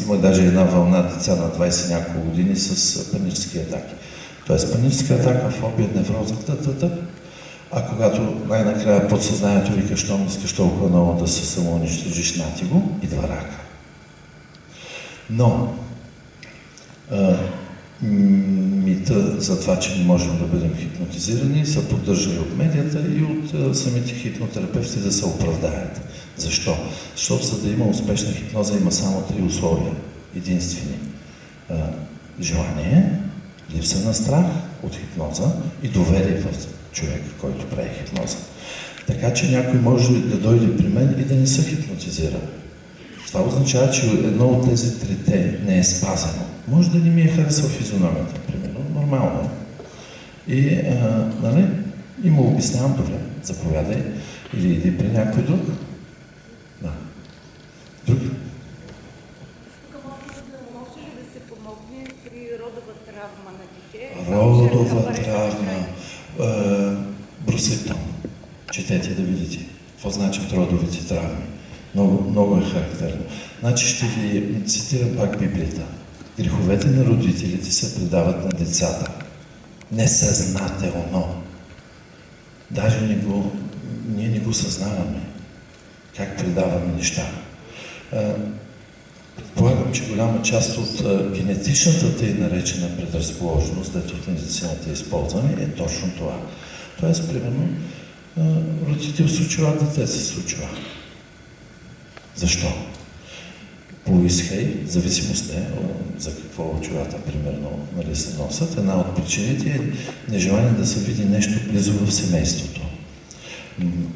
Аз имах даже една вълна деца на 20 няколко години с панически атаки. Тоест паническа атака, фобия, невроза, а когато най-накрая подсъзнанието вика, щом искаш толкова много да се самоунищожиш, нати го, идва рака. Но мита за това, че не можем да бъдем хипнотизирани, се поддържа и от медията, и от самите хипнотерапевти да се оправдаят. Защо? Защото за да има успешна хипноза има само 3 условия. Единствени. Желание, липса на страх от хипноза и доверие в човека, който прави хипноза. Така че някой може да дойде при мен и да не се хипнотизира. Това означава, че едно от тези трите не е спазено. Може да не ми е харесал физиономията, примерно, нормално. И, нали, и му обяснявам, добре, заповядай, или иди при някой друг. Да. Друг? Може ли да се помогне при родова травма на дете? Родова травма. Бруситон. Четете да видите. Какво значат родовите травми? Много е характерно. Значи ще ви цитирам пак Библията. Греховете на родителите се предават на децата. Несъзнателно. Даже ние не го съзнаваме. Как предаваме неща. Предполагам, че голяма част от генетичната тъй наречена предразположеност, дето в медицината използване, е точно това. Тоест, примерно, родител се очува, дете се случва. Защо? По изхей, зависимост не, за какво очилата, примерно, нали, се носят. Една от причините е нежелание да се види нещо близо в семейството.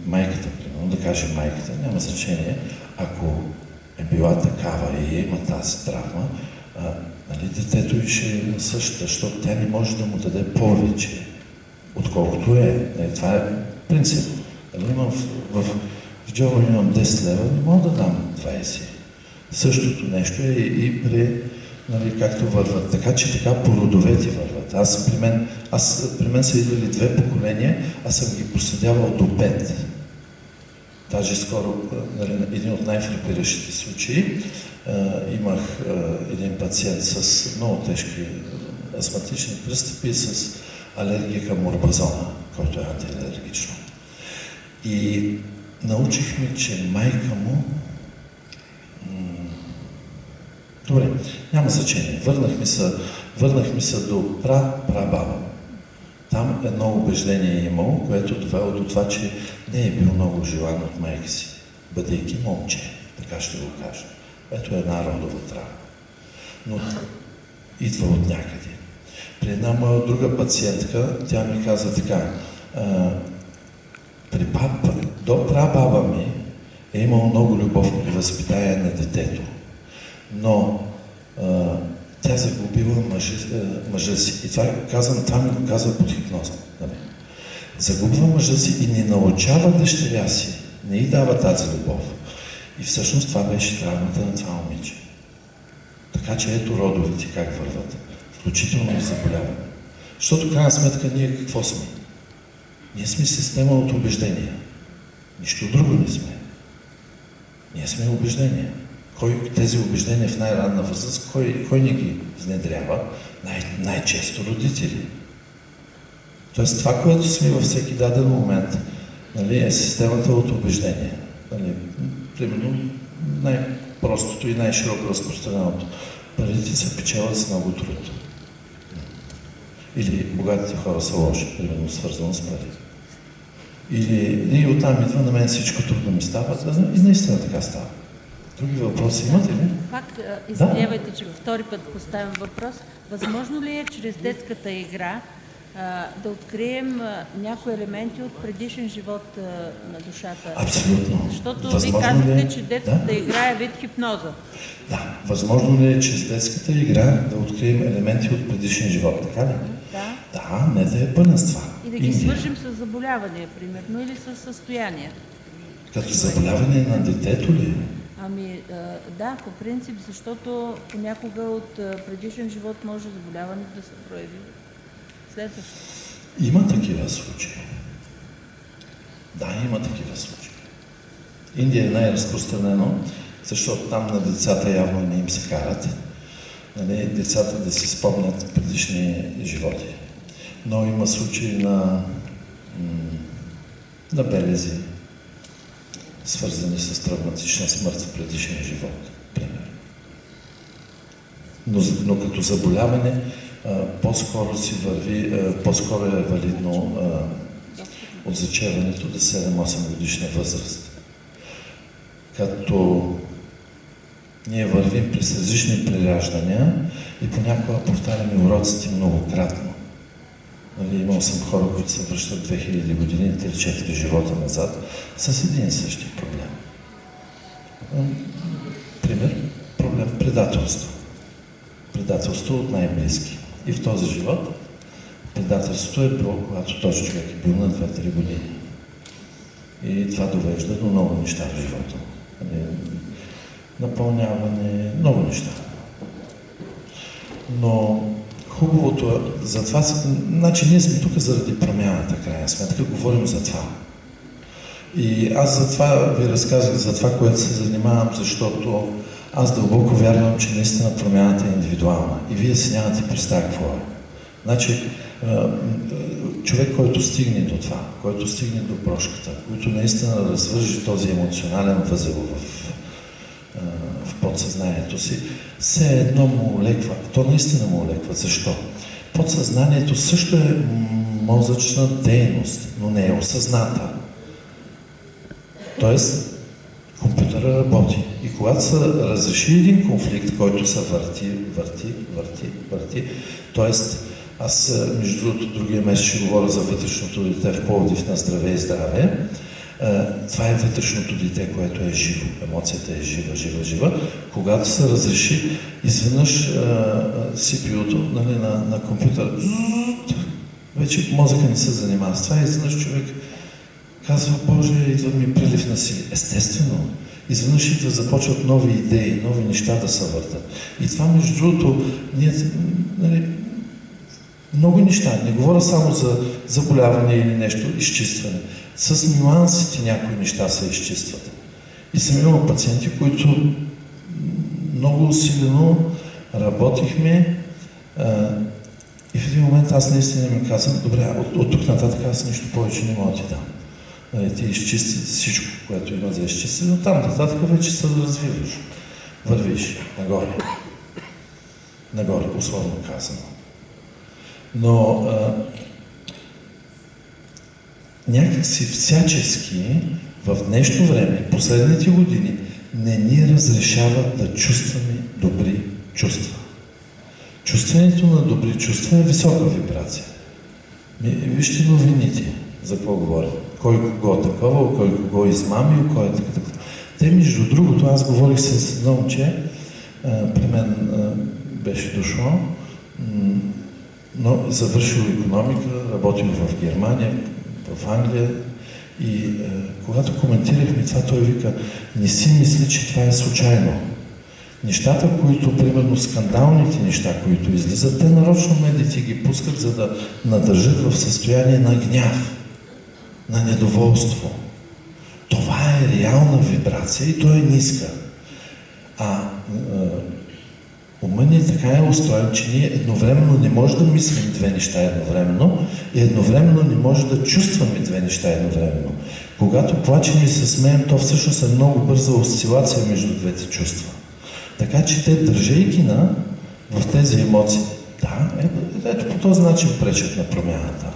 Майката, примерно, да каже майката, няма значение, ако е била такава и има тази травма, нали, детето и ще е същата, защото тя не може да му даде повече, отколкото е. Това е принцип. Нали, в джоба имам 10 лева, не мога да дам 20. Същото нещо е и при, нали, както върват. Така че така по родовете върват. При мен са идвали 2 поколения, аз съм ги проследявал до 5. Даже скоро, нали, един от най-фрапиращите случаи, имах един пациент с много тежки астматични пристъпи с алергия към морбазона, който е антиалергично. И научихме, че майка му... Добре, няма значение. Върнахме се до прабаба. Там едно убеждение е имало, което довело до това, че не е бил много желан от майка си, бъдейки момче, така ще го кажа. Ето една родова травма. Но идва от някъде. При една моя друга пациентка, тя ми каза така, до прабаба ми е имало много любов при възпитание на детето, но тя загубила мъжа си. И това ми го казва под хипноза. Загубва мъжа си и не научава дъщеря си. Не й дава тази любов. И всъщност това беше травмата на това момиче. Така че ето родовите как върват. Включително и заболяване. Защото в крайна сметка ние какво сме? Ние сме система от убеждения. Нищо друго не сме. Ние сме убеждения. Тези убеждения в най-ранна възраст, кой ни ги внедрява? Най-често родители. Тоест това, което сме във всеки даден момент, нали, е системата от убеждения. Нали, примерно най-простото и най-широко разпространеното. Парите се печелят с много труд. Или богатите хора са лоши, примерно свързано с пари. И оттам идва, на мен всичко трудно ми става, и наистина така става. Други въпроси имате ли? Пак извинявайте, че втори път поставям въпрос. Възможно ли е чрез детската игра да открием някои елементи от предишен живот на душата? Абсолютно. Защото ви казвате, че детската игра е вид хипноза. Да. Възможно ли е чрез детската игра да открием елементи от предишен живот, така ли? Да. Да, не да е пълна с това. И да ги свържим с заболявания, примерно, или с състояния. Като заболяване на детето ли? Да, по принцип, защото понякога от предишен живот може заболяването да се прояви следващо. Има такива случаи. Да, има такива случаи. Индия е най-разпространено. защото там на децата явно не им се карат. Нали, децата да си спомнят предишни животи. Но има случаи на белези, свързани с травматична смърт в предишен живот, пример. Но като заболяване по-скоро си върви, по-скоро е валидно от зачеването до 7-8 годишна възраст. Като ние вървим през различни прераждания и понякога повтаряме уроците многократно. Нали, имал съм хора, които се връщат 2000 години, 3-4 живота назад, с един и същи проблем. Пример, проблем предателство. Предателство от най-близки. И в този живот предателството е било, когато този човек е бил на 2-3 години. И това довежда до много неща в живота. Напълняване, много неща. Но хубавото е, затова, значи ние сме тук заради промяната, крайна сметка, говорим за това. И аз за това ви разказах, за това, което се занимавам, защото аз дълбоко вярвам, че наистина промяната е индивидуална. И вие си нямате представа какво е. Значи, човек, който стигне до това, който стигне до прошката, който наистина развържи този емоционален възел в подсъзнанието си, все едно му олеква. То наистина му олеква. Защо? Подсъзнанието също е мозъчна дейност, но не е осъзната. Тоест, компютъра работи. И когато се разреши един конфликт, който се върти, т.е. аз, между другото, другия месец ще говоря за вътрешното дете в Пловдив на здраве и здраве. Това е вътрешното дете, което е живо. Емоцията е жива. Когато се разреши, изведнъж CPU-то, нали, на компютъра, вече мозъка не се занимава с това, изведнъж човек казва, Боже, идва ми прилив на сили. Естествено. Изведнъж започват нови идеи, нови неща да се въртат. И това, между другото, ние, нали, много неща. Не говоря само за заболяване или нещо, изчистване. С нюансите някои неща се изчистват. И съм имал пациенти, които много усилено работихме и в един момент аз наистина ми казвам, добре, от тук нататък аз нищо повече не мога да ти дам. Ти изчисти всичко, което има за изчистити, но там нататък вече се развиваш. Вървиш нагоре. Нагоре, условно казано. Но някакси всячески в днешно време, последните години, не ни разрешават да чувстваме добри чувства. Чувстването на добри чувства е висока вибрация. Вижте новините, за какво говоря. Кой кого такова, кой кого измамил, кой е така. Те, между другото, аз говорих с едно момче, при мен беше дошло, но завършил икономика, работил в Германия, в Англия и когато коментирахме това, той вика, не си мисли, че това е случайно. Нещата, които, примерно скандалните неща, които излизат, те нарочно медиите ги пускат, за да надържат в състояние на гняв, на недоволство. Това е реална вибрация и то е ниска. Умът ни така е устроен, че ние едновременно не може да мислим две неща едновременно и едновременно не може да чувстваме две неща едновременно. Когато плачем и се смеем, то всъщност е много бърза осцилация между двете чувства. Така че те, държейки в тези емоции, ето по този начин пречат на промяната.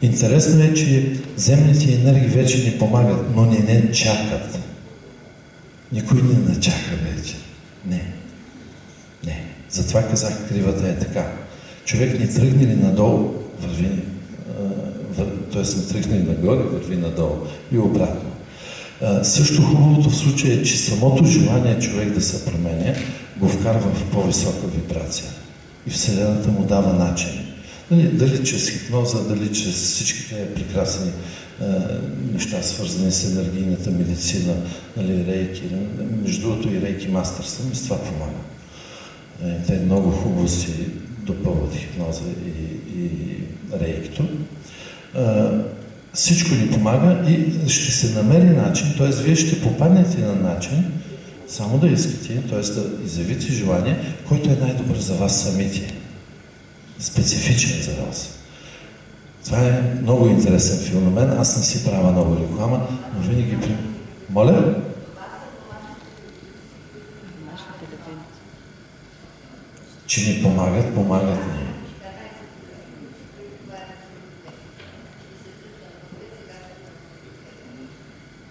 Интересно е, че земните енергии вече ни помагат, но не чакат. Никой не чака вече. Не. Затова казах, кривата е така. Човек не тръгне ли надолу, върви, т.е. не тръгне ли нагоре, върви надолу и обратно. Също хубавото в случая е, че самото желание човек да се променя го вкарва в по-висока вибрация. И Вселената му дава начин. Дали чрез хипноза, дали чрез всички тези прекрасни неща, свързани с енергийната медицина, рейки. Между другото и рейки мастър съм и с това помага. Те много хубаво си допълват хипноза и рейкито. всичко ни помага и ще се намери начин, т.е. вие ще попаднете на начин, само да искате, т.е. да изявите желание, който е най-добър за вас самите. Специфичен за вас. Това е много интересен феномен. Аз не си правя много реклама, но винаги Моля? Че ни помагат ни.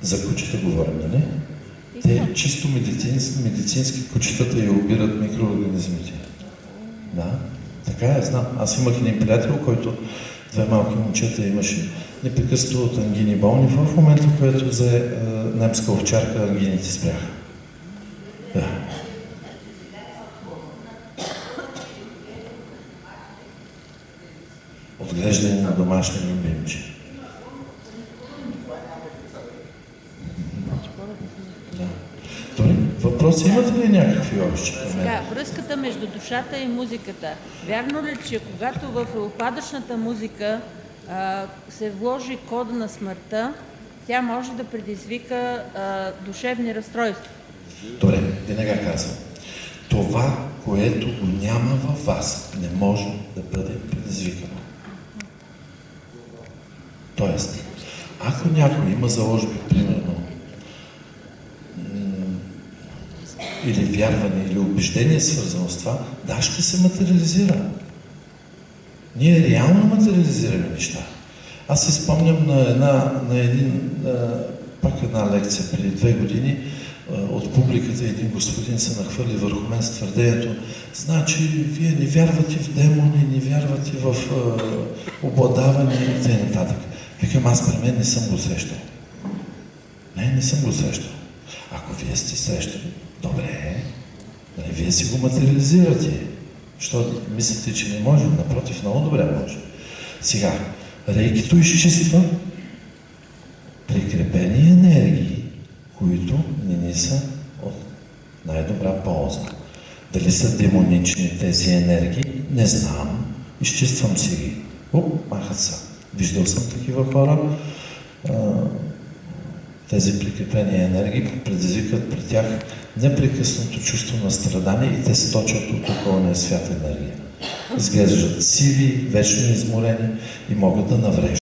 За кучета говорим, нали? Те чисто медицински кучетата я обират микроорганизмите. Да, така е, знам. Аз имах един приятел, който 2 малки момчета имаше непрекъснато от ангини болни. В момента, в който взе немска овчарка, ангините спряха. Да. Отглеждане на домашни любимче. Да. Добре, въпроси имате ли някакви още? Сега, връзката между душата и музиката. Вярно ли, че когато в опадъчната музика се вложи кода на смъртта, тя може да предизвика душевни разстройства? Добре, веднага казвам. Това, което го няма във вас, не може да бъде предизвикано. Тоест, ако някой има заложби, примерно, или вярване, или убеждение свързано с това, да, ще се материализира. Ние реално материализираме неща. Аз си спомням пак една лекция преди 2 години, от публиката един господин се нахвърли върху мен с твърдението: значи, вие не вярвате в демони, не вярвате в обладаване и т.н. Викам, аз при мен не съм го срещал. Не съм го срещал. Ако вие сте срещали, добре, вие си го материализирате. Що мислите, че не може? Напротив, много добре може. Сега, рейкито изчиства прикрепени енергии, които не са от най-добра полза. Дали са демонични тези енергии, не знам. Изчиствам си ги. Махат са. Виждал съм такива хора. Тези прикрепени енергии предизвикат при тях непрекъснато чувство на страдание и те се точат от околния свят енергия. Изглеждат сиви, вечно изморени и могат да навреждат.